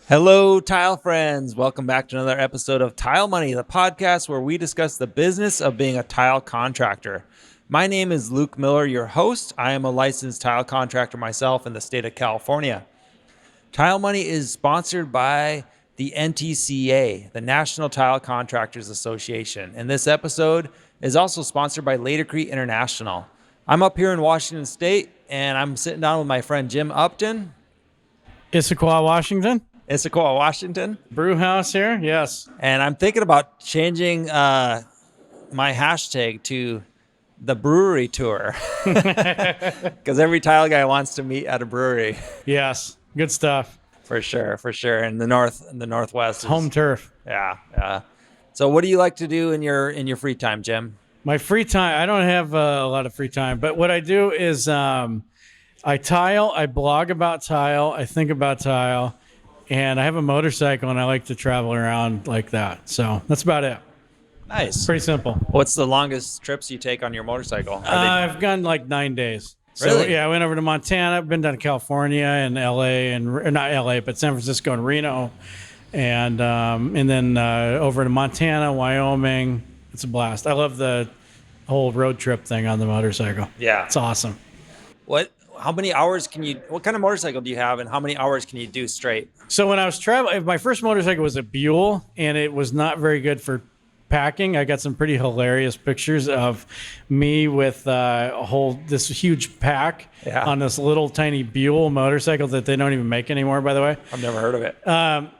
Hello, tile friends. Welcome back to another episode of Tile Money, the podcast where we discuss the business of being a tile contractor. My name is Luke Miller, your host. I am a licensed tile contractor myself in the state of California. Tile Money is sponsored by the NCCA, the National Tile Contractors Association. And this episode is also sponsored by Laticrete International. I'm up here in Washington State, and I'm sitting down with my friend Jim Upton. Issaquah, Washington. Issaquah, Washington. Brew house here, yes. And I'm thinking about changing my hashtag to the brewery tour because every tile guy wants to meet at a brewery. Yes, good stuff. For sure. And the Northwest, home turf. Yeah. So, what do you like to do in your free time, Jim? My free time, I don't have a lot of free time, but what I do is I tile, I blog about tile, I think about tile. And I have a motorcycle, and I like to travel around like that. So that's about it. Nice. Pretty simple. What's the longest trips you take on your motorcycle? I've gone like 9 days. So, Really? Yeah, I went over to Montana. I've been down to California and LA, and not LA, but San Francisco and Reno. And then over to Montana, Wyoming. It's a blast. I love the whole road trip thing on the motorcycle. Yeah. It's awesome. How many hours what kind of motorcycle do you have, and how many hours can you do straight? So when I was traveling, my first motorcycle was a Buell, and it was not very good for packing. I got some pretty hilarious pictures of me with this huge pack on this little tiny Buell motorcycle that they don't even make anymore, by the way. I've never heard of it.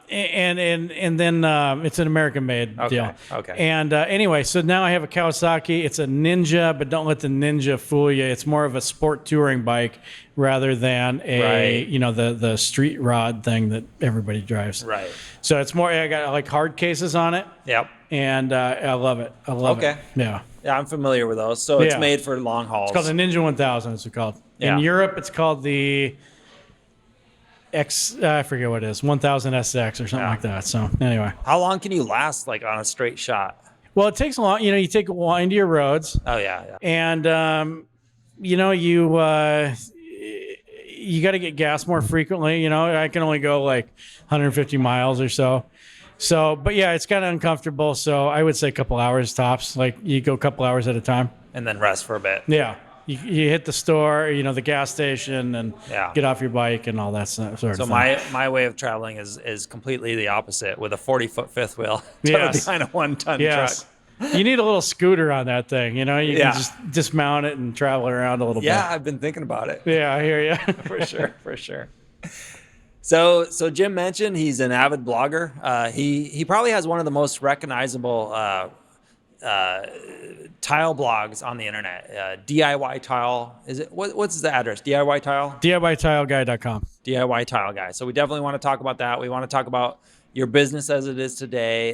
And then it's an American-made deal. Okay. And anyway, so now I have a Kawasaki. It's a Ninja, but don't let the Ninja fool you. It's more of a sport touring bike rather than the street rod thing that everybody drives. Right. So it's more. I got like hard cases on it. Yep. And I love it. I love it. Okay. Yeah. Yeah, I'm familiar with those. So it's made for long hauls. It's called the Ninja 1000. It's called. Yeah. In Europe, it's called the I forget what it is, 1000 SX or something like that. So anyway. How long can you last like on a straight shot? Well, it takes a long, you take windier roads. Oh yeah. And, you got to get gas more frequently. I can only go like 150 miles or so. So, but yeah, it's kind of uncomfortable. So I would say a couple hours tops. Like you go a couple hours at a time. And then rest for a bit. Yeah. You hit the store, the gas station, and get off your bike and all that sort of thing. So my way of traveling is completely the opposite with a 40-foot fifth wheel behind a 1-ton truck. You need a little scooter on that thing. You can just dismount it and travel around a little bit. Yeah, I've been thinking about it. Yeah, I hear you. For sure. So Jim mentioned he's an avid blogger. He probably has one of the most recognizable tile blogs on the internet. DIY Tile. Is it what's the address? DIY Tile? DIYTileguy.com. DIY Tile Guy. So we definitely want to talk about that. We want to talk about your business as it is today.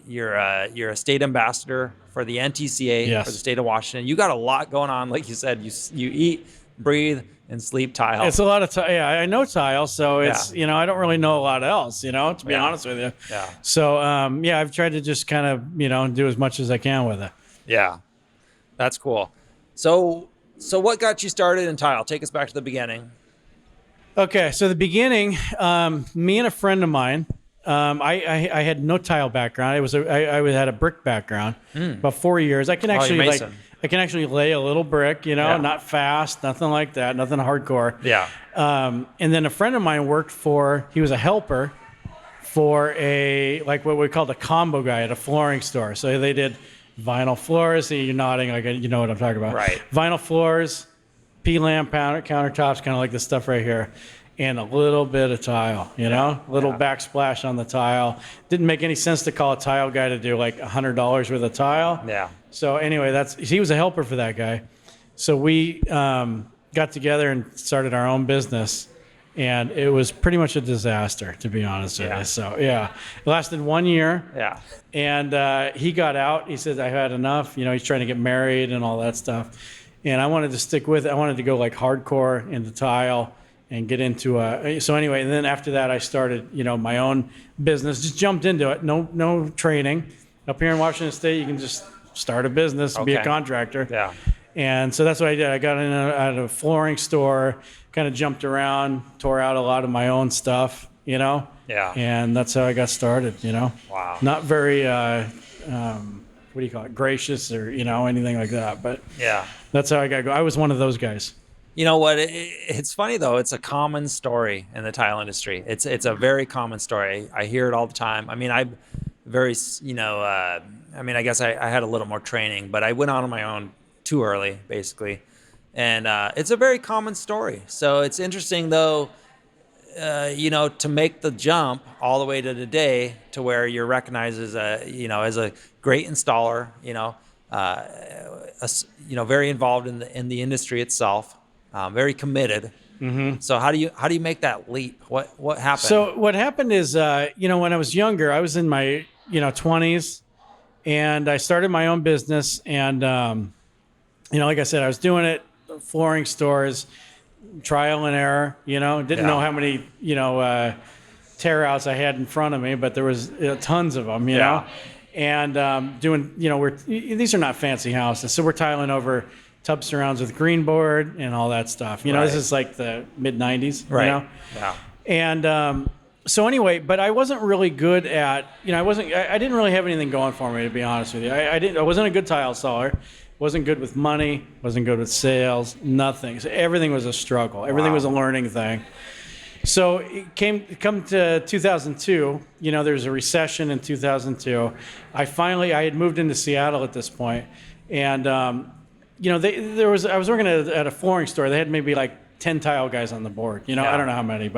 You're a state ambassador for the NCCA for the state of Washington. You got a lot going on. Like you said, you eat, breathe, and sleep tile. It's a lot of tile. Yeah, I know tile, so it's I don't really know a lot else. To be honest with you. Yeah. So I've tried to just kind of do as much as I can with it. Yeah, that's cool. So what got you started in tile? Take us back to the beginning. Okay, so the beginning, me and a friend of mine. I had no tile background. I had a brick background. About 4 years. I can actually lay a little brick. Not fast, nothing like that, nothing hardcore. Yeah. And then a friend of mine he was a helper for what we called a combo guy at a flooring store. So they did vinyl floors. So you're nodding like you know what I'm talking about. Right. Vinyl floors, P-lamp countertops, kind of like this stuff right here. And a little bit of tile, little backsplash on the tile. Didn't make any sense to call a tile guy to do like $100 worth of tile. Yeah. So anyway, he was a helper for that guy. So we got together and started our own business, and it was pretty much a disaster, to be honest with you. So it lasted 1 year. Yeah. And he got out. He said, "I've had enough." He's trying to get married and all that stuff. And I wanted to stick with it. I wanted to go like hardcore into tile. And get into so anyway, and then after that I started, my own business, just jumped into it. No training. Up here in Washington State, you can just start a business and be a contractor. Yeah. And so that's what I did. I got in at a flooring store, kind of jumped around, tore out a lot of my own stuff, Yeah. And that's how I got started, Wow. Not very, what do you call it, gracious or, anything like that. But Yeah. that's how I got going. I was one of those guys. You know what? It's funny though. It's a common story in the tile industry. It's a very common story. I hear it all the time. I mean, I guess I had a little more training, but I went on my own too early, basically. And it's a very common story. So it's interesting though, to make the jump all the way to today to where you're recognized as a great installer, very involved in the industry itself. Very committed. Mm-hmm. So how do you make that leap? What happened? So what happened is, when I was younger, I was in my 20s, and I started my own business. And like I said, I was doing it, flooring stores, trial and error. Didn't know how many tear outs I had in front of me, but there was tons of them. You know, and doing these are not fancy houses, so we're tiling over tub surrounds with green board and all that stuff. This is like the mid 90s, right? Yeah. And so anyway, but I wasn't really good at, I didn't really have anything going for me, to be honest with you. I wasn't a good tile installer, wasn't good with money, wasn't good with sales, nothing. So everything was a struggle. Everything was a learning thing. So it come to 2002, there was a recession in 2002. I had moved into Seattle at this point, and I was working at a flooring store. They had maybe like 10 tile guys on the board. I don't know how many,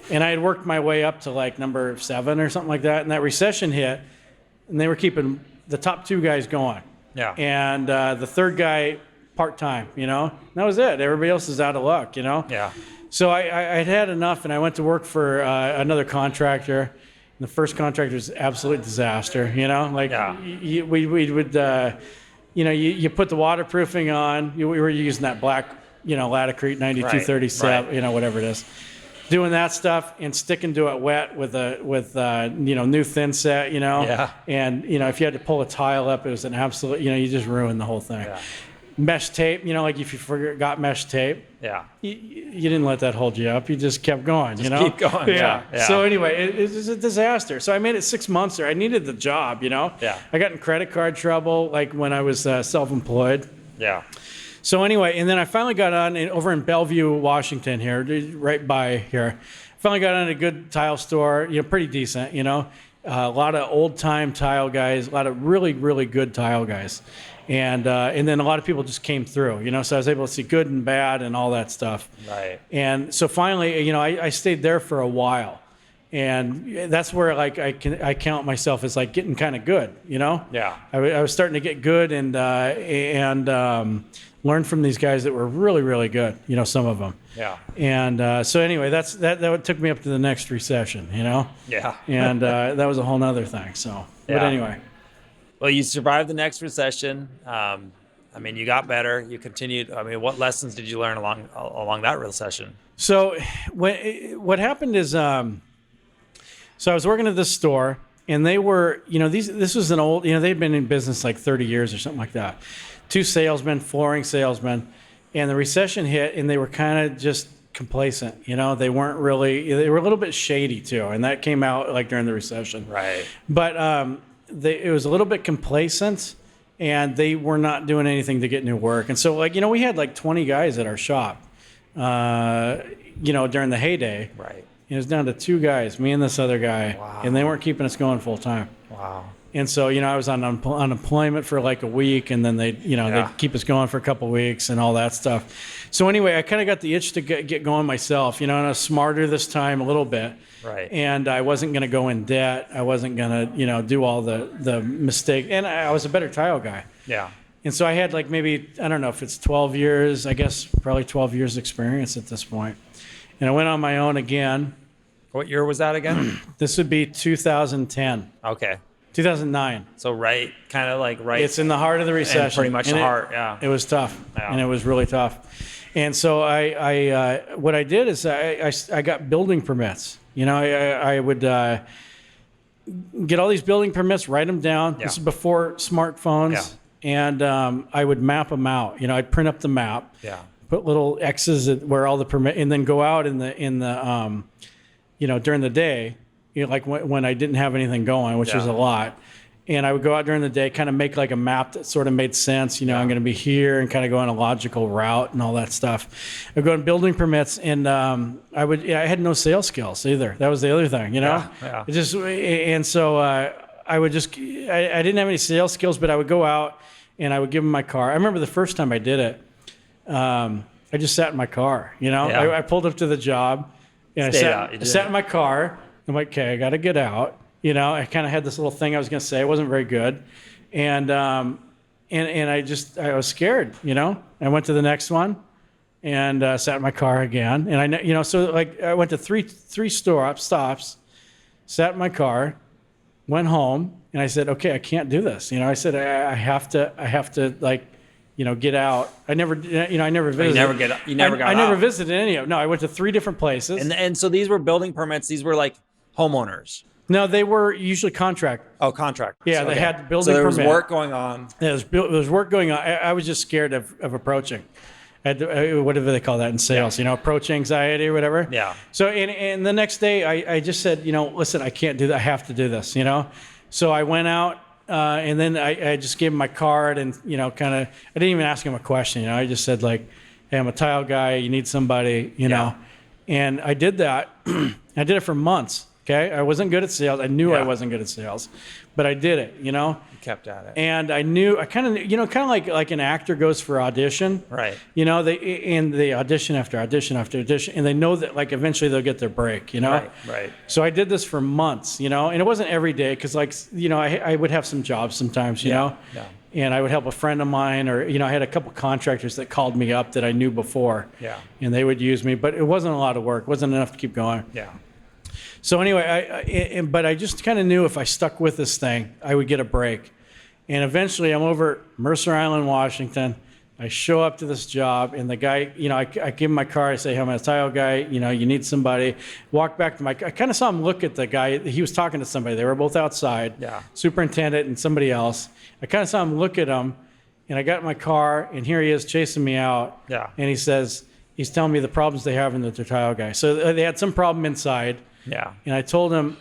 and I had worked my way up to like number 7 or something like that. And that recession hit, and they were keeping the top 2 guys going. Yeah. And the third guy part-time, that was it. Everybody else is out of luck, Yeah. So I'd had enough, and I went to work for another contractor. And the first contractor was an absolute disaster, we would, you put the waterproofing on. We were using that black, Laticrete 9237, right. Whatever it is. Doing that stuff and sticking to it wet with new thin set, Yeah. And if you had to pull a tile up, it was an absolute, you just ruined the whole thing. Yeah. Mesh tape, like if you forgot mesh tape, yeah, you didn't let that hold you up. You just kept going, keep going. Yeah. So anyway, it was a disaster. So I made it 6 months there. I needed the job, Yeah. I got in credit card trouble, like when I was self-employed. Yeah. So anyway, and then I finally got on over in Bellevue, Washington here, right by here. Finally got on a good tile store, pretty decent, a lot of old-time tile guys, a lot of really, really good tile guys. And then a lot of people just came through, so I was able to see good and bad and all that stuff. Right. And so finally, I stayed there for a while. And that's where like I count myself as like getting kind of good, Yeah. I was starting to get good and learn from these guys that were really, really good, some of them. Yeah. And so anyway, that took me up to the next recession, Yeah. And that was a whole nother thing. So, but anyway. Well, you survived the next recession. You got better. You continued. What lessons did you learn along that recession? So what happened is, so I was working at this store, and they were, this was an old, they'd been in business like 30 years or something like that. 2 salesmen, flooring salesmen, and the recession hit, and they were kind of just complacent. They weren't really, they were a little bit shady too, and that came out like during the recession. Right. But it was a little bit complacent, and they were not doing anything to get new work. And so we had like 20 guys at our shop, during the heyday. Right. It was down to 2 guys, me and this other guy, Wow. and they weren't keeping us going full time. Wow. And so, I was on unemployment for like a week, and then they'd keep us going for a couple of weeks and all that stuff. So anyway, I kind of got the itch to get going myself, and I was smarter this time a little bit. Right. And I wasn't going to go in debt. I wasn't going to, do all the mistake. And I was a better tile guy. Yeah. And so I had like maybe, I don't know if it's 12 years, I guess probably 12 years experience at this point. And I went on my own again. What year was that again? This would be 2010. Okay. 2009. So right. It's in the heart of the recession. And pretty much the heart, yeah. It was tough, Yeah. and it was really tough. And so I what I did is I got building permits. I would get all these building permits, write them down. Yeah. This is before smartphones, and I would map them out. I'd print up the map, put little X's where all the permit, and then go out in the during the day like when I didn't have anything going, which was a lot. And I would go out during the day, kind of make like a map that sort of made sense. I'm going to be here, and kind of go on a logical route and all that stuff. I'd go on building permits, and I had no sales skills either. That was the other thing, and so I would just, I didn't have any sales skills, but I would go out and I would give them my car. I remember the first time I did it, I just sat in my car, I pulled up to the job and I sat in my car. I'm like, okay, I got to get out. I kind of had this little thing I was going to say. It wasn't very good. And I was scared, I went to the next one and sat in my car again. And I went to three stops, sat in my car, went home, and I said, okay, I can't do this. I said, I have to get out. I never visited. You never got out. I never visited any of them. No, I went to 3 different places. And so these were building permits. These were like homeowners. No, they were usually contract. Oh, contract. Yeah, they had building permit. So there was work going on. There was work going on. I was just scared of approaching. Whatever they call that in sales, approach anxiety or whatever. Yeah. So, and the next day I just said, listen, I can't do that. I have to do this, So I went out and then I just gave him my card and, I didn't even ask him a question. I just said like, hey, I'm a tile guy. You need somebody, know. And I did that. I did it for months. Okay, I wasn't good at sales. I knew I wasn't good at sales, but I did it. You kept at it. And I knew I kind of like an actor goes for audition. Right. They audition after audition after audition, and they know that like eventually they'll get their break. Right. So I did this for months. And it wasn't every day because I would have some jobs sometimes. Yeah. And I would help a friend of mine, or I had a couple contractors that called me up that I knew before. Yeah. And they would use me, but it wasn't a lot of work. It wasn't enough to keep going. Yeah. So anyway, but I just kind of knew if I stuck with this thing, I would get a break. And eventually I'm over Mercer Island, Washington. I show up to this job, and the guy, I give him my car. I say, hey, I'm a tile guy. You need somebody. Walk back to I kind of saw him look at the guy. He was talking to somebody. They were both outside. Yeah. Superintendent and somebody else. I kind of saw him look at him, and I got in my car, and here he is chasing me out. Yeah. And he's telling me the problems they have in the tile guy. So they had some problem inside. Yeah. And I told him,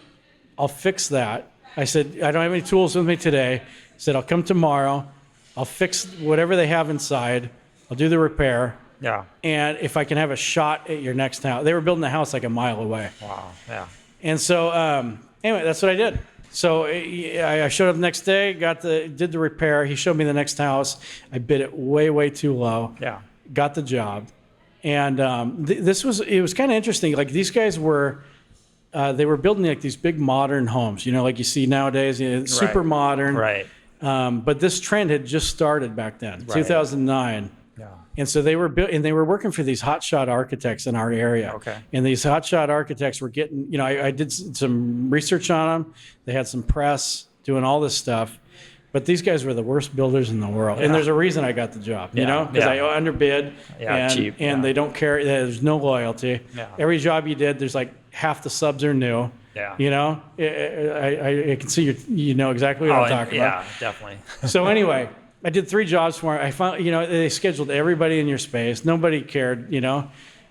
I'll fix that. I said, I don't have any tools with me today. I said, I'll come tomorrow. I'll fix whatever they have inside. I'll do the repair. Yeah. And if I can have a shot at your next house. They were building a house like a mile away. Wow. Yeah. And so, anyway, that's what I did. So I showed up the next day, did the repair. He showed me the next house. I bid it way, way too low. Yeah. Got the job. And it was kind of interesting. Like these guys were... they were building like these big modern homes, like you see nowadays, super modern. Right. But this trend had just started back then, right. 2009. Yeah. And so they were working for these hotshot architects in our area. Okay. And these hotshot architects were getting, I did some research on them. They had some press doing all this stuff. But these guys were the worst builders in the world. Yeah. And there's a reason I got the job, because I underbid cheap. And they don't care. There's no loyalty. Yeah. Every job you did, there's like half the subs are new. Yeah. I can see you know exactly what I'm talking about. Yeah, definitely. So anyway, I did 3 jobs for them. I found, they scheduled everybody in your space. Nobody cared,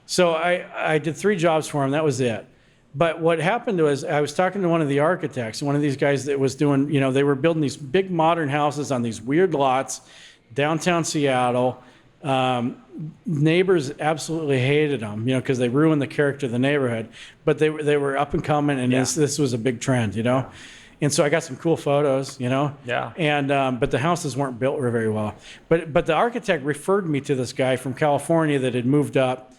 So I did 3 jobs for them. That was it. But what happened was I was talking to one of the architects, one of these guys that was doing, they were building these big modern houses on these weird lots, downtown Seattle. Neighbors absolutely hated them, because they ruined the character of the neighborhood. But they were up and coming, and this was a big trend, And so I got some cool photos, Yeah. And but the houses weren't built very well. But the architect referred me to this guy from California that had moved up,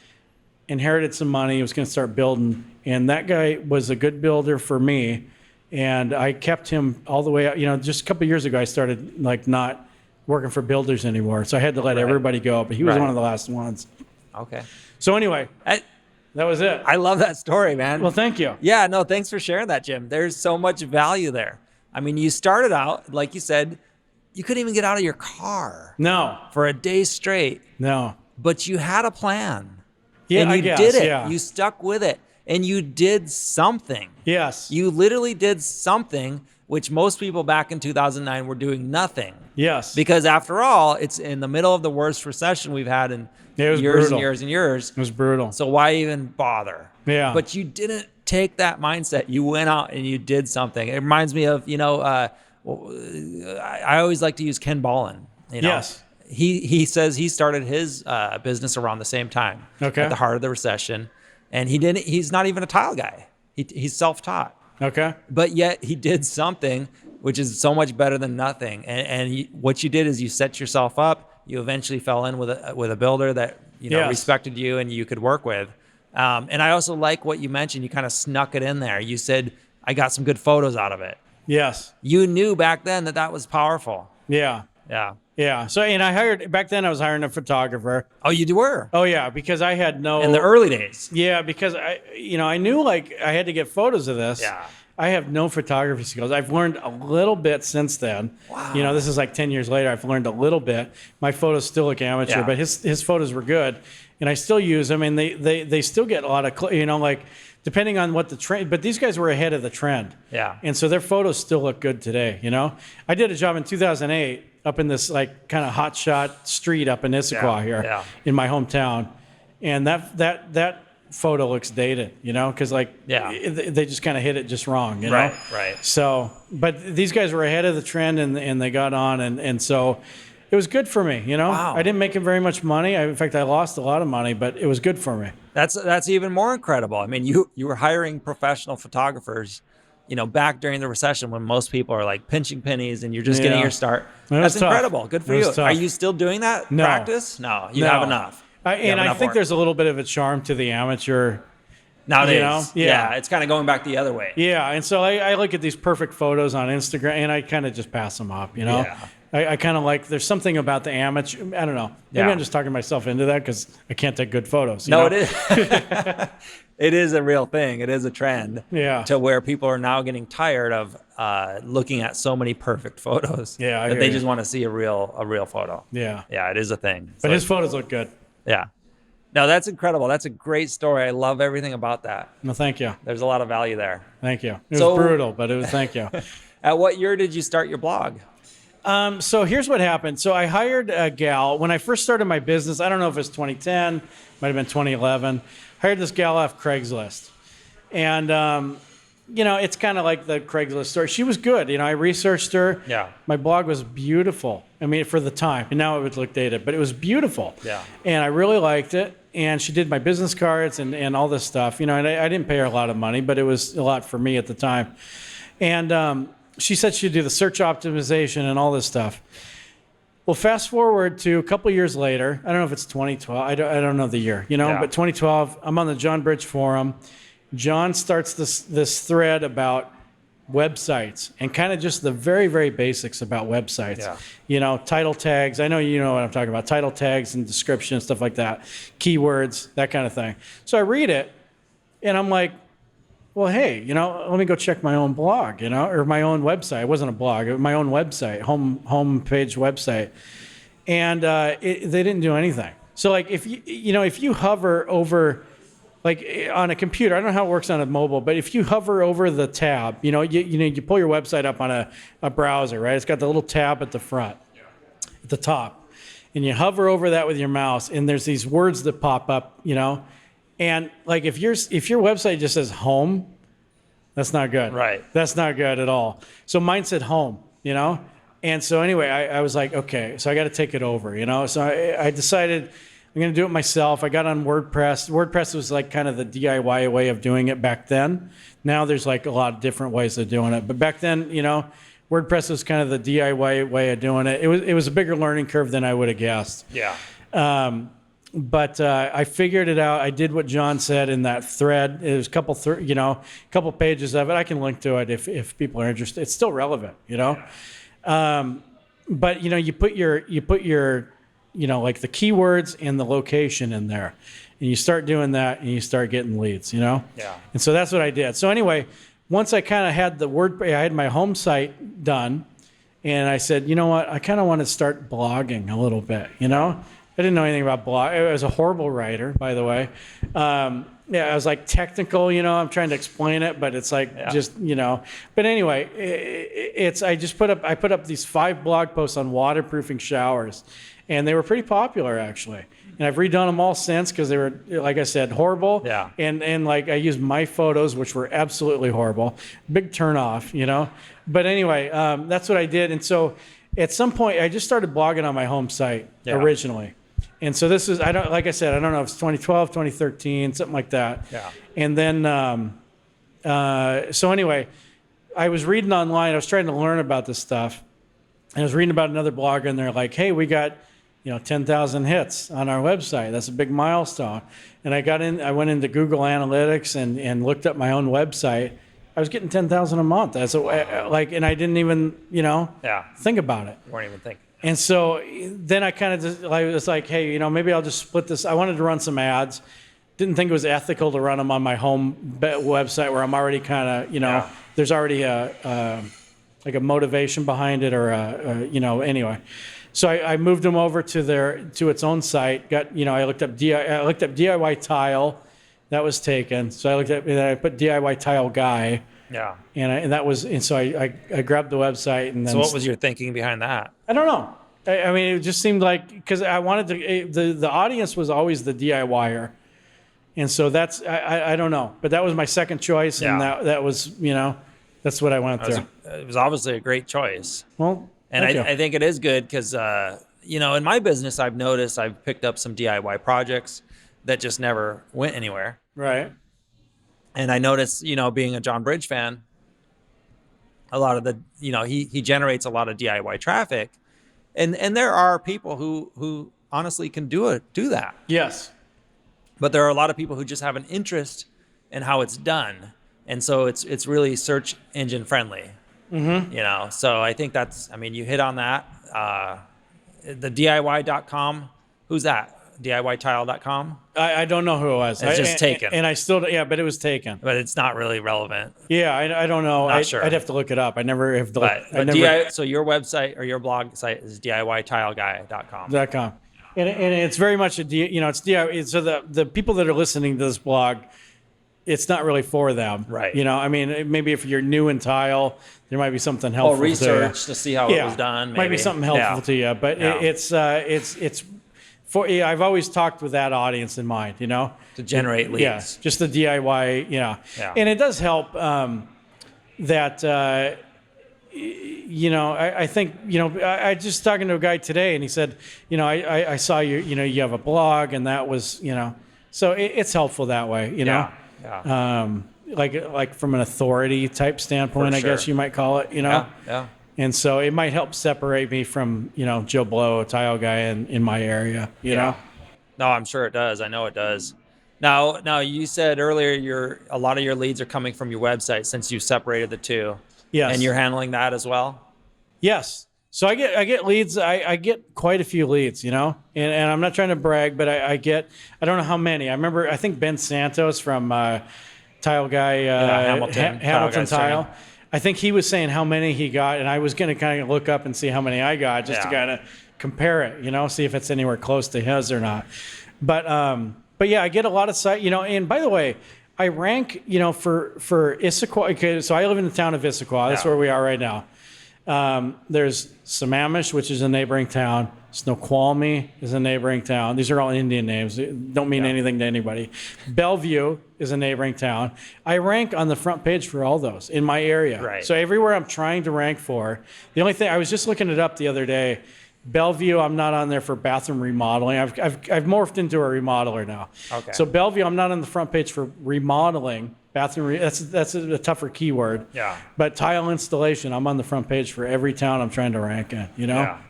inherited some money, was going to start building, and that guy was a good builder for me, and I kept him all the way out. Just a couple of years ago, I started not working for builders anymore, so I had to let everybody go. But he was one of the last ones. Okay. So anyway, that was it. I love that story, man. Well, thank you. Yeah, no, thanks for sharing that, Jim. There's so much value there. I mean, you started out, like you said, you couldn't even get out of your car. No. For a day straight. No. But you had a plan. Yeah, and you I guess, did it. Yeah. You stuck with it. And you did something. Yes. You literally did something, which most people back in 2009 were doing nothing. Yes. Because after all, it's in the middle of the worst recession we've had in years brutal. and years and years. It was brutal. So why even bother? Yeah. But you didn't take that mindset. You went out and you did something. It reminds me of, I always like to use Ken Ballin. Yes. He says he started his business around the same time, Okay. at the heart of the recession, and he's not even a tile guy. He's self-taught. Okay. But yet he did something which is so much better than nothing. And what you did is you set yourself up. You eventually fell in with a builder that Yes. respected you and you could work with. And I also like what you mentioned. You kind of snuck it in there. You said, I got some good photos out of it. Yes. You knew back then that was powerful. Yeah. Yeah. Yeah. So, and I was hiring a photographer. Oh, you were? Oh yeah, because I had no. In the early days. Yeah, because I knew like I had to get photos of this. Yeah. I have no photography skills. I've learned a little bit since then. Wow. This is like 10 years later. I've learned a little bit. My photos still look amateur, Yeah. but his photos were good, and I still use them. And they still get a lot of like depending on what the trend. But these guys were ahead of the trend. Yeah. And so their photos still look good today. I did a job in 2008 up in this like kind of hot shot street up in Issaquah here in my hometown, and that photo looks dated, because they just kind of hit it just wrong, Right. So, but these guys were ahead of the trend and they got on, and so it was good for me, Wow. I didn't make very much money. In fact, I lost a lot of money, but it was good for me. That's even more incredible. I mean, you were hiring professional photographers, back during the recession when most people are like pinching pennies and you're just getting your start. That's tough. incredible. Good for It was you. tough. Are you still doing that No. practice? No, you No. have enough. I think work. there's a little bit of a charm to the amateur. Nowadays, Yeah. it's kind of going back the other way. Yeah, and so I look at these perfect photos on Instagram, and I kind of just pass them up, Yeah. I kind of like, there's something about the amateur, I don't know. Maybe Yeah. I'm just talking myself into that because I can't take good photos. No, it is. It is a real thing. It is a trend. Yeah. To where people are now getting tired of looking at so many perfect photos. Yeah, I that hear they you. just want to see a real photo. Yeah. Yeah, it is a thing. But So his photos look good. yeah. No, that's incredible. That's a great story. I love everything about that. No, thank you. There's a lot of value there. Thank you. It was So- brutal, but it was thank you. At what year did you start your blog? So here's what happened. So I hired a gal when I first started my business. I don't know if it's 2010, might have been 2011. Hired this gal off Craigslist, and it's kind of like the Craigslist story. She was good. I researched her. Yeah. My blog was beautiful. I mean, for the time, and now it would look dated, but it was beautiful. Yeah. And I really liked it. And she did my business cards and all this stuff. And I didn't pay her a lot of money, but it was a lot for me at the time. And she said she'd do the search optimization and all this stuff. Well, fast forward to a couple years later. I don't know if it's 2012. I don't know the year, Yeah. but 2012, I'm on the John Bridge forum. John starts this thread about websites and kind of just the very, very basics about websites. Yeah. Title tags. I know you know what I'm talking about. Title tags and description, stuff like that. Keywords, that kind of thing. So I read it and I'm like, well, hey, let me go check my own blog, or my own website. It wasn't a blog, it was my own website, home page website. And they didn't do anything. So like if you hover over, like on a computer, I don't know how it works on a mobile, but if you hover over the tab, you pull your website up on a browser, right? It's got the little tab at the front, at the top, and you hover over that with your mouse, and there's these words that pop up, and like if your website just says home, that's not good. Right. That's not good at all. So mine said home, and so anyway, I was like, okay, so I got to take it over, So I decided I'm going to do it myself. I got on WordPress. WordPress was like kind of the DIY way of doing it back then. Now there's like a lot of different ways of doing it. But back then, WordPress was kind of the DIY way of doing it. It was a bigger learning curve than I would have guessed. Yeah. But I figured it out. I did what John said in that thread. It was a couple pages of it. I can link to it if people are interested. It's still relevant, But you put your like the keywords and the location in there, and you start doing that, and you start getting leads, Yeah. And so that's what I did. So anyway, once I kind of had I had my home site done, and I said, you know what, I kind of want to start blogging a little bit, I didn't know anything about blog. I was a horrible writer, by the way. I was like technical, I'm trying to explain it, but it's like just, But anyway, I put up these 5 blog posts on waterproofing showers, and they were pretty popular actually. and I've redone them all since because they were, like I said, horrible. Yeah. And like I used my photos, which were absolutely horrible. Big turn off, you know. But anyway, that's what I did. And so at some point, I just started blogging on my home site originally. And so this is, like I said, I don't know if it's 2012, 2013, something like that. Yeah. And then, so anyway, I was reading online. I was trying to learn about this stuff. And I was reading about another blogger, and they're like, hey, we got, 10,000 hits on our website. That's a big milestone. And I went into Google Analytics and looked up my own website. I was getting 10,000 a month. That's and I didn't even, think about it. You weren't even thinking. And so then I kind of just, was like, hey, maybe I'll just split this. I wanted to run some ads. Didn't think it was ethical to run them on my home website where I'm already kind of, there's already like a motivation behind it, or anyway. So I moved them over to its own site. I looked up DIY tile, that was taken. So I put DIY tile guy. Yeah. And so I grabbed the website, and then. So what was your thinking behind that? I don't know. I mean, it just seemed like, because I wanted to. The audience was always the DIYer, and so that's I don't know, but that was my second choice, and that was that's what I went through. It was obviously a great choice. Well, and I think it is good because, in my business, I've noticed I've picked up some DIY projects that just never went anywhere. Right. And I noticed, being a John Bridge fan, a lot of the, he generates a lot of DIY traffic. And there are people who honestly can do that. Yes. But there are a lot of people who just have an interest in how it's done. And so it's really search engine friendly. Mm-hmm. So I think you hit on that. The DIY.com, who's that? DIYtile.com? I don't know who it was. It's just taken. And I still, but it was taken. But it's not really relevant. Yeah, I don't know. Not sure. I'd have to look it up. I never have so your website or your blog site is DIYtileguy.com. .com. And it's very much it's DIY. So the people that are listening to this blog, it's not really for them. Right. Maybe if you're new in tile, there might be something helpful. Or research to see how it was done. Maybe. Might be something helpful to you. But it's for, I've always talked with that audience in mind, to generate leads. Yeah, just the DIY, And it does help that, I think, I just talking to a guy today, and he said, I saw you have a blog, and that was, so it's helpful that way, Yeah. Like from an authority type standpoint, I guess you might call it, Yeah. And so it might help separate me from, Joe Blow, a tile guy in my area, you know? No, I'm sure it does. I know it does. Now you said earlier a lot of your leads are coming from your website since you separated the two. Yes. And you're handling that as well? Yes. So I get leads. I get quite a few leads, and I'm not trying to brag, but I don't know how many. I think Ben Santos from Tile Guy, Hamilton Tile. I think he was saying how many he got, and I was going to kind of look up and see how many I got just to kind of compare it, see if it's anywhere close to his or not. But yeah, I get a lot of site, and by the way, I rank, for Issaquah. Okay, so I live in the town of Issaquah. That's where we are right now. There's Sammamish, which is a neighboring town. Snoqualmie is a neighboring town. These are all Indian names. They don't mean anything to anybody. Bellevue is a neighboring town. I rank on the front page for all those in my area. Right. So everywhere I'm trying to rank for, the only thing, I was just looking it up the other day. Bellevue, I'm not on there for bathroom remodeling. I've morphed into a remodeler now. Okay. So Bellevue, I'm not on the front page for remodeling. Bathroom, that's a tougher keyword. Yeah. But tile installation, I'm on the front page for every town I'm trying to rank in,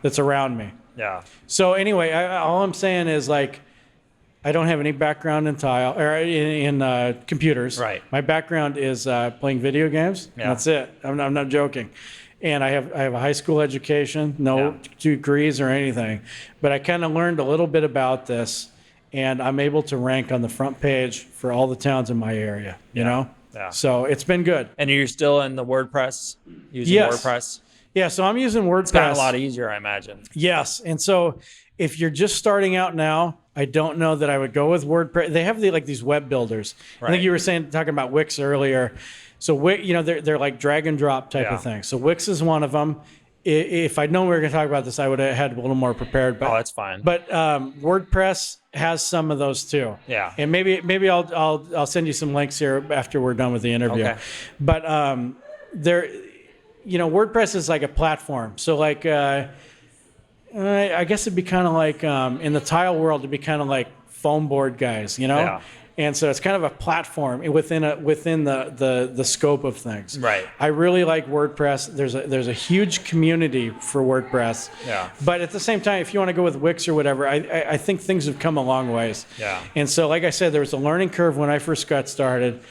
that's around me. Yeah. So anyway, all I'm saying is I don't have any background in tile or in computers. Right. My background is playing video games. Yeah. That's it. I'm not joking. And I have a high school education, no degrees or anything, but I kind of learned a little bit about this, and I'm able to rank on the front page for all the towns in my area. You know. Yeah. So it's been good. And you're still in the WordPress using WordPress. Yeah, so I'm using WordPress. It's gotten a lot easier, I imagine. Yes, and so if you're just starting out now, I don't know that I would go with WordPress. They have these web builders. Right. I think you were talking about Wix earlier. So Wix, they're like drag and drop type of thing. So Wix is one of them, if I'd known we were going to talk about this, I would have had a little more prepared. But, Oh, that's fine. But WordPress has some of those too. Yeah. And maybe I'll send you some links here after we're done with the interview. Okay. But WordPress is like a platform. So like, I guess it'd be kind of like in the tile world, it'd be kind of like foam board guys, Yeah. And so it's kind of a platform within the scope of things. Right. I really like WordPress. There's a huge community for WordPress. Yeah. But at the same time, if you want to go with Wix or whatever, I think things have come a long ways. Yeah. And so, like I said, there was a learning curve when I first got started.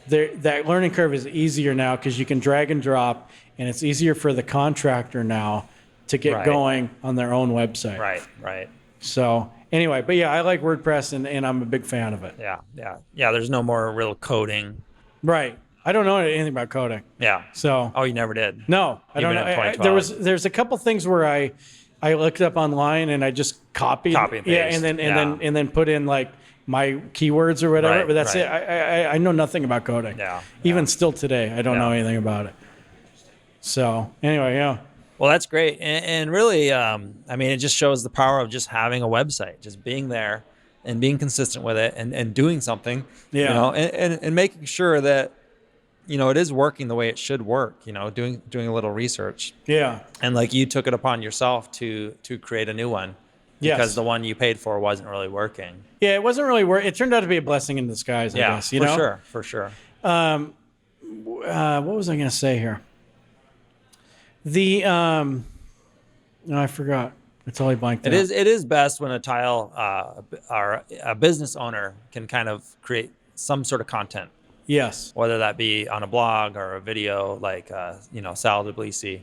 That learning curve is easier now because you can drag and drop, and it's easier for the contractor now to get going on their own website. Right. So anyway, but yeah, I like WordPress and I'm a big fan of it. Yeah. There's no more real coding. Right. I don't know anything about coding. Yeah. So. Oh, you never did? No, I don't Even know. in 2012. There's a couple things where I looked up online and I just copied. Copy and Yeah, paste. and then put in like my keywords or whatever. Right, But that's right. it. I know nothing about coding. Yeah. Even still today, I don't know Yeah. anything about it. So anyway, yeah. Well, that's great. And really, I mean, it just shows the power of just having a website, just being there and being consistent with it and doing something, Yeah. and making sure that, it is working the way it should work, doing a little research. Yeah. And like you took it upon yourself to create a new one because Yes. the one you paid for wasn't really working. Yeah, it wasn't really work. It turned out to be a blessing in disguise, I guess. For sure. What was I going to say here? No, I forgot. I totally blanked out. It is best when a tile or a business owner can kind of create some sort of content, Yes. whether that be on a blog or a video like Sal DeBlisi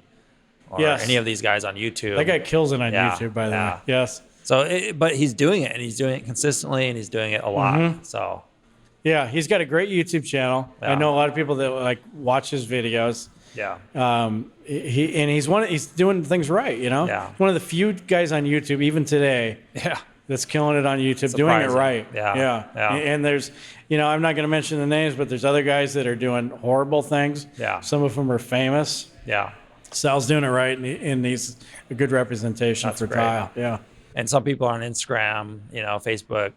or Yes. any of these guys on YouTube. That guy kills it on Yeah, YouTube, by the yeah. way. Yes. So, but he's doing it, and he's doing it consistently, and he's doing it a lot. Mm-hmm. So, Yeah, he's got a great YouTube channel. Yeah. I know a lot of people that like watch his videos. yeah, He's doing things right, Yeah. One of the few guys on YouTube, even today, yeah, that's killing it on YouTube, doing it Surprising. right. Yeah. And there's, I'm not going to mention the names, but there's other guys that are doing horrible things. Yeah. Some of them are famous. yeah. Sal's doing it right, and he's a good representation That's for great. tile. Yeah. And some people are on Instagram, Facebook.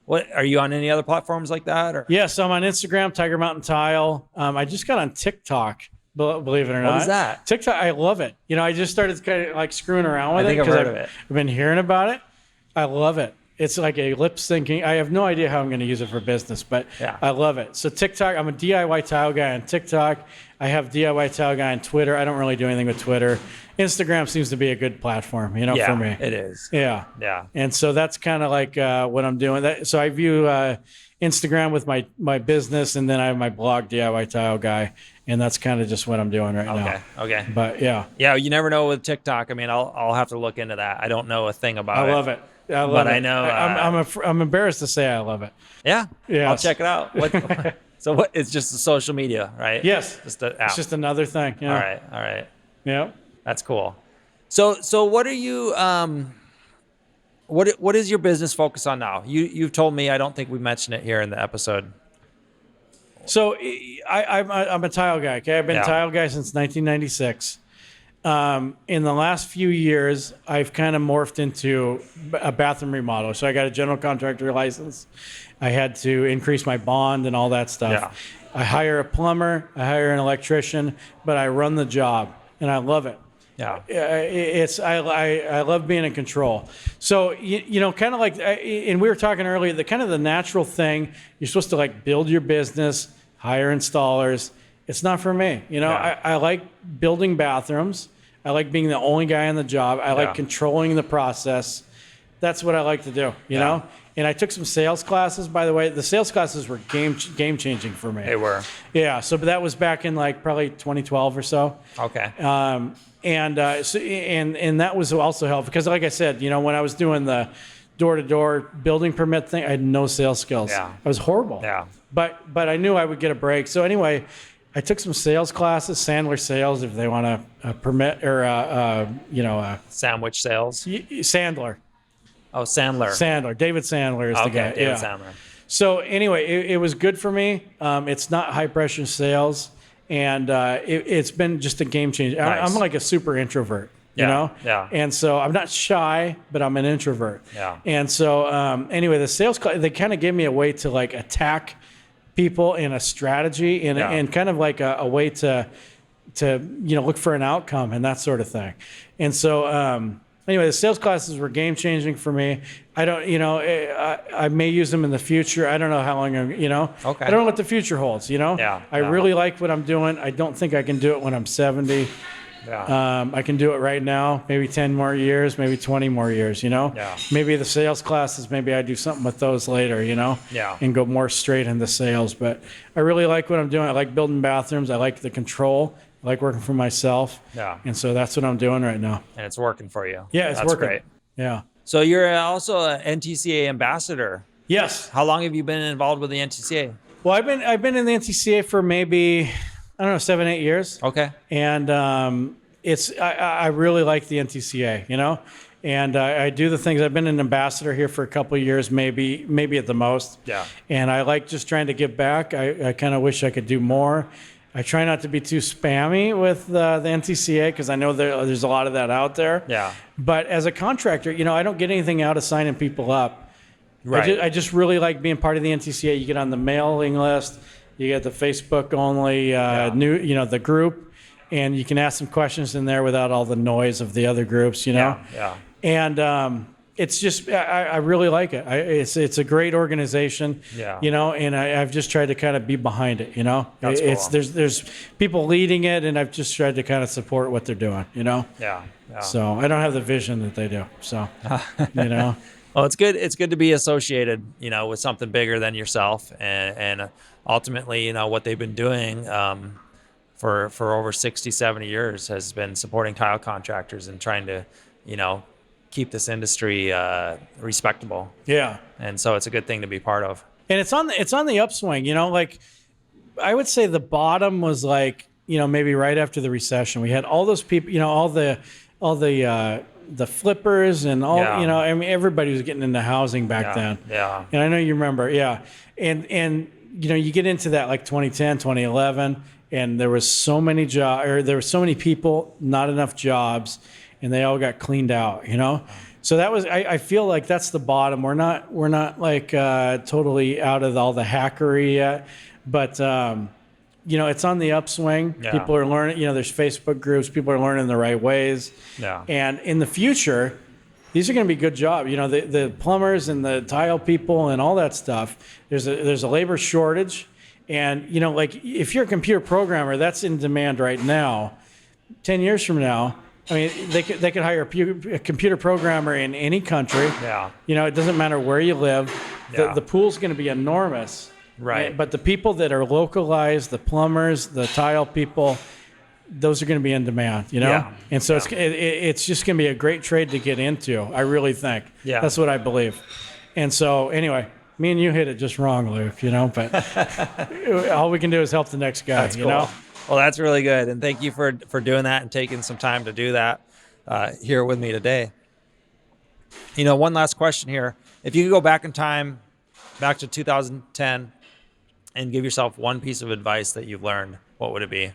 What are you on any other platforms like that? Or Yeah, so I'm on Instagram, Tiger Mountain Tile. I just got on TikTok, believe it or not. What is that? TikTok, I love it. I just started kind of like screwing around with I think it. I've 'cause heard of it. I've been hearing about it. I love it. It's like a lip syncing. I have no idea how I'm going to use it for business, but Yeah. I love it. So TikTok, I'm a DIY tile guy on TikTok. I have DIY tile guy on Twitter. I don't really do anything with Twitter. Instagram seems to be a good platform, yeah, for me. it is. Yeah. Yeah. And so that's kind of like what I'm doing. So I view Instagram with my business, and then I have my blog, DIY Tile Guy, and that's kind of just what I'm doing right now. Okay. But yeah, Yeah, you never know with TikTok. I mean, I'll have to look into that. I don't know a thing about I it. love it. I love But it. I know, I'm embarrassed to say I love it. Yeah. Yes. I'll check it out. So what? It's just social media, right? Yes. Just an app. It's just another thing. Yeah. All right. Yeah. That's cool. So what are you? What is your business focus on now? You've told me. I don't think we mentioned it here in the episode. So I'm a tile guy. Okay, I've been Yeah. a tile guy since 1996. In the last few years, I've kind of morphed into a bathroom remodel. So I got a general contractor license. I had to increase my bond and all that stuff. Yeah. I hire a plumber, I hire an electrician, but I run the job, and I love it. Yeah. I love being in control. So kind of like, and we were talking earlier, the kind of the natural thing, you're supposed to like build your business, hire installers. It's not for me. Yeah. I like building bathrooms. I like being the only guy on the job. I like controlling the process. That's what I like to do, you know? And I took some sales classes, by the way. The sales classes were game changing for me. They were. Yeah. So, but that was back in like probably 2012 or so. Okay. And that was also helpful because, like I said, when I was doing the door-to-door building permit thing, I had no sales skills. Yeah. I was horrible. Yeah. But I knew I would get a break. So anyway, I took some sales classes, Sandler Sales, if they want a permit or Sandwich sales. Sandler. Oh, Sandler. David Sandler is the guy. David Sandler. So anyway, it was good for me. It's not high pressure sales. And it's been just a game changer. Nice. I'm like a super introvert, you Yeah, know? yeah. And so I'm not shy, but I'm an introvert. Yeah. And so anyway, the sales class, they kind of gave me a way to like attack people in a strategy and kind of like a way to look for an outcome and that sort of thing. And so anyway, the sales classes were game changing for me. I don't, I may use them in the future. I don't know how long okay. I don't know what the future holds, I really like what I'm doing. I don't think I can do it when I'm 70. Yeah. I can do it right now, maybe 10 more years, maybe 20 more years, Yeah. Maybe the sales classes, maybe I do something with those later, Yeah. and go more straight into sales. But I really like what I'm doing. I like building bathrooms. I like the control. I like working for myself. Yeah. And so that's what I'm doing right now. And it's working for you. Yeah, it's That's working. great. Yeah. So you're also an NTCA ambassador. Yes. How long have you been involved with the NTCA? Well, I've been in the NCCA for maybe, 7, 8 years. Okay. And I really like the NCCA, and I do the things. I've been an ambassador here for a couple of years, maybe at the most. Yeah. And I like just trying to give back. I kind of wish I could do more. I try not to be too spammy with the NCCA because I know there's a lot of that out there. Yeah. But as a contractor, I don't get anything out of signing people up. Right. I just really like being part of the NCCA. You get on the mailing list. You get the Facebook only the group, and you can ask some questions in there without all the noise of the other groups. Yeah. And it's just I really like it. It's a great organization. Yeah. And I've just tried to kind of be behind it. That's It's cool. there's people leading it, and I've just tried to kind of support what they're doing. Yeah. So I don't have the vision that they do. So Well, it's good. It's good to be associated, with something bigger than yourself, and ultimately, what they've been doing for over 60, 70 years has been supporting tile contractors and trying to, keep this industry respectable. Yeah. And so it's a good thing to be part of. And it's on the upswing, like I would say the bottom was like, maybe right after the recession. We had all those people, all the flippers and all, Yeah. everybody was getting into housing back then. Yeah. And I know you remember, yeah. And you get into that like 2010, 2011, and there was so many there were so many people, not enough jobs, and they all got cleaned out, So that was, I feel like that's the bottom. We're not like totally out of all the hackery yet, but it's on the upswing. Yeah. People are learning, there's Facebook groups, people are learning the right ways. Yeah. And in the future, these are going to be good jobs. The plumbers and the tile people and all that stuff, there's a labor shortage. And, like if you're a computer programmer, that's in demand right now. 10 years from now, I mean, they could hire a computer programmer in any country. Yeah. It doesn't matter where you live. Yeah. The pool's going to be enormous. Right. But the people that are localized, the plumbers, the tile people, those are going to be in demand, Yeah. And so it's just going to be a great trade to get into. I really think. Yeah. That's what I believe. And so anyway, me and you hit it just wrong, Luke, but all we can do is help the next guy, That's cool. Well, that's really good. And thank you for doing that and taking some time to do that here with me today. One last question here. If you could go back in time, back to 2010, and give yourself one piece of advice that you've learned, what would it be?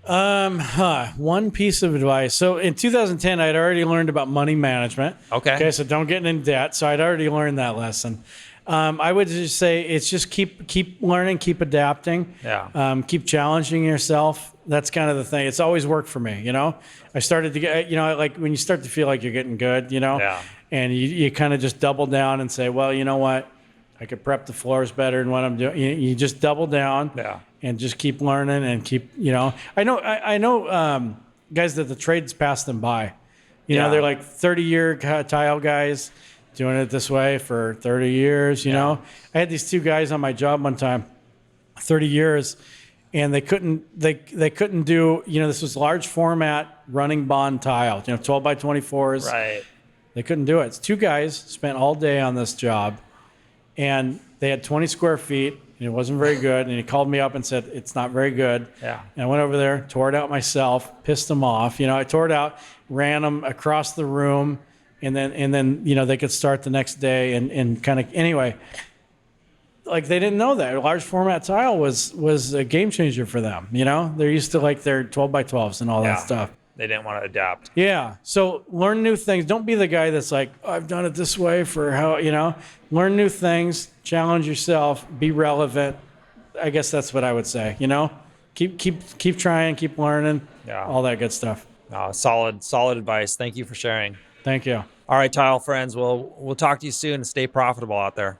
One piece of advice. So in 2010, I'd already learned about money management. Okay. So don't get in debt. So I'd already learned that lesson. I would just say it's just keep learning, keep adapting. Yeah. Keep challenging yourself. That's kind of the thing. It's always worked for me. I started to get, like when you start to feel like you're getting good, Yeah. and you kind of just double down and say, well, you know what? I could prep the floors better than what I'm doing. You just double down. Yeah. And just keep learning and keep, I know guys that the trades pass them by. Yeah. They're like 30-year tile guys doing it this way for 30 years, I had these two guys on my job one time, 30 years, and they couldn't do, this was large format running bond tile, 12 by 24s. Right. They couldn't do it. It's two guys spent all day on this job, and they had 20 square feet. And it wasn't very good. And he called me up and said, it's not very good. Yeah. And I went over there, tore it out myself, pissed them off. I tore it out, ran them across the room, and then they could start the next day and kind of, anyway. like they didn't know that large format tile was a game changer for them. They're used to like their 12 by 12s and all that stuff. They didn't want to adapt. Yeah. So learn new things. Don't be the guy that's like, I've done it this way for how, learn new things, challenge yourself, be relevant. I guess that's what I would say, keep trying, keep learning, all that good stuff. Solid advice. Thank you for sharing. Thank you. All right, tile friends. We'll talk to you soon and stay profitable out there.